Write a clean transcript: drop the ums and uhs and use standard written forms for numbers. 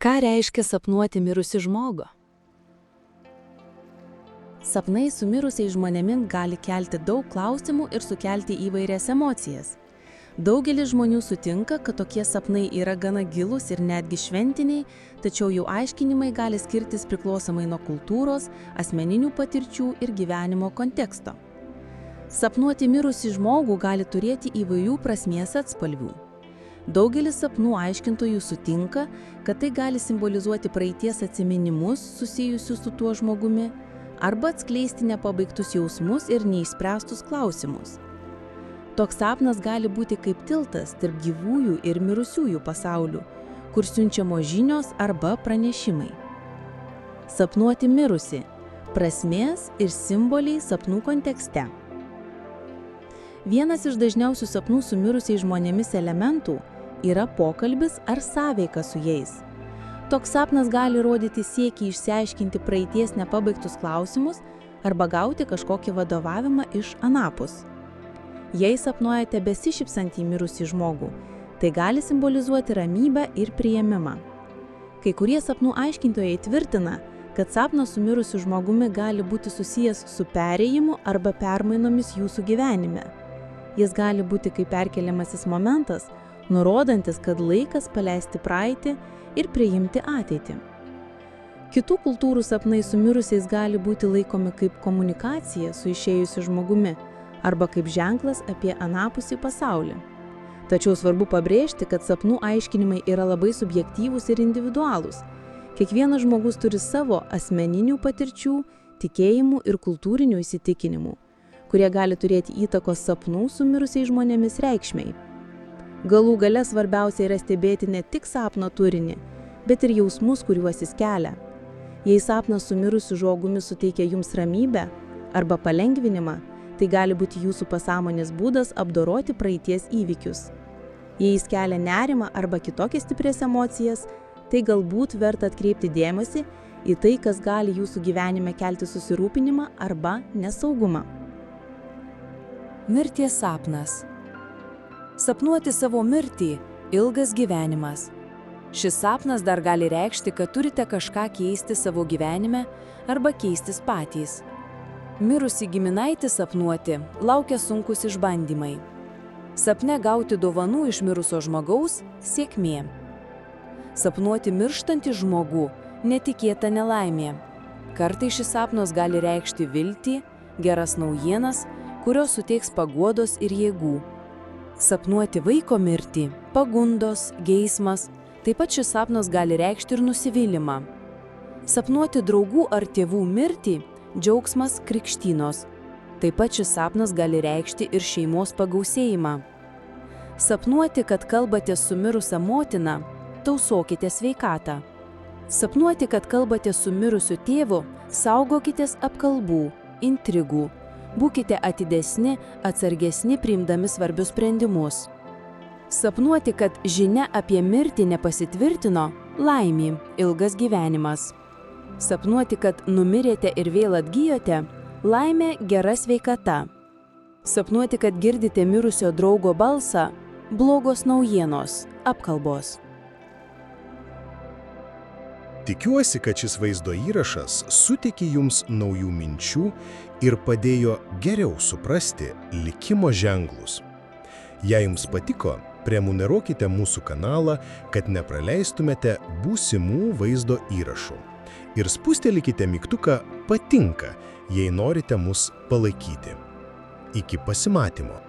Ką reiškia sapnuoti mirusį žmogų? Sapnai su mirusiais žmonėmis gali kelti daug klausimų ir sukelti įvairias emocijas. Daugelis žmonių sutinka, kad tokie sapnai yra gana gilūs ir netgi šventiniai, tačiau jų aiškinimai gali skirtis priklausomai nuo kultūros, asmeninių patirčių ir gyvenimo konteksto. Sapnuoti mirusį žmogų gali turėti įvairių prasmės atspalvių. Daugelis sapnų aiškintojų sutinka, kad tai gali simbolizuoti praeities atsiminimus susijusius su tuo žmogumi arba atskleisti nepabaigtus jausmus ir neišspręstus klausimus. Toks sapnas gali būti kaip tiltas tarp gyvųjų ir mirusiųjų pasaulių, kur siunčiamos žinios arba pranešimai. Sapnuoti mirusį – prasmės ir simboliai sapnų kontekste. Vienas iš dažniausių sapnų su mirusiais žmonėmis elementų yra pokalbis ar sąveika su jais. Toks sapnas gali rodyti siekį išsiaiškinti praeities nepabaigtus klausimus arba gauti kažkokį vadovavimą iš anapus. Jei sapnuojate besišypsantį mirusį žmogų, tai gali simbolizuoti ramybę ir priėmimą. Kai kurie sapnų aiškintojai tvirtina, kad sapnas su mirusiu žmogumi gali būti susijęs su perėjimu arba permainomis jūsų gyvenime. Jis gali būti kaip perkeliamasis momentas, nurodantis, kad laikas paleisti praeitį ir priimti ateitį. Kitų kultūrų sapnai su mirusiais gali būti laikomi kaip komunikacija su išėjusiu žmogumi arba kaip ženklas apie anapusį pasaulį. Tačiau svarbu pabrėžti, kad sapnų aiškinimai yra labai subjektyvūs ir individualūs. Kiekvienas žmogus turi savo asmeninių patirčių, tikėjimų ir kultūrinių įsitikinimų, kurie gali turėti įtakos sapnų su mirusiais žmonėmis reikšmei. Galų gale svarbiausia yra stebėti ne tik sapno turinį, bet ir jausmus, kuriuos jis kelia. Jei sapnas su mirusiu žmogumi suteikia jums ramybę arba palengvinimą, tai gali būti jūsų pasąmonės būdas apdoroti praeities įvykius. Jei jis kelia nerimą arba kitokias stiprias emocijas, tai galbūt verta atkreipti dėmesį į tai, kas gali jūsų gyvenime kelti susirūpinimą arba nesaugumą. Mirties sapnas. Sapnuoti savo mirtį – ilgas gyvenimas. Šis sapnas dar gali reikšti, kad turite kažką keisti savo gyvenime arba keistis patys. Mirusį giminaitį sapnuoti laukia sunkus išbandymai. Sapne gauti dovanų iš mirusio žmogaus – sėkmė. Sapnuoti mirštantį žmogų – netikėta nelaimė. Kartais šis sapnas gali reikšti viltį, geras naujienas, kurios suteiks paguodos ir jėgų. Sapnuoti vaiko mirtį – pagundos, geismas, taip pat šis sapnas gali reikšti ir nusivylimą. Sapnuoti draugų ar tėvų mirtį – džiaugsmas, krikštynos. Taip pat šis sapnas gali reikšti ir šeimos pagausėjimą. Sapnuoti, kad kalbatės su mirusia motina – tausokite sveikatą. Sapnuoti, kad kalbatės su mirusiu tėvu – saugokitės apkalbų, intrigų. Būkite atidesni, atsargesni priimdami svarbius sprendimus. Sapnuoti, kad žinia apie mirtį nepasitvirtino – laimė, ilgas gyvenimas. Sapnuoti, kad numirėte ir vėl atgijote – laimė, gera sveikata. Sapnuoti, kad girdite mirusio draugo balsą – blogos naujienos, apkalbos. Tikiuosi, kad šis vaizdo įrašas suteikė jums naujų minčių ir padėjo geriau suprasti likimo ženklus. Jei jums patiko, prenumeruokite mūsų kanalą, kad nepraleistumėte būsimų vaizdo įrašų. Ir spustelkite mygtuką patinka, jei norite mus palaikyti. Iki pasimatymo.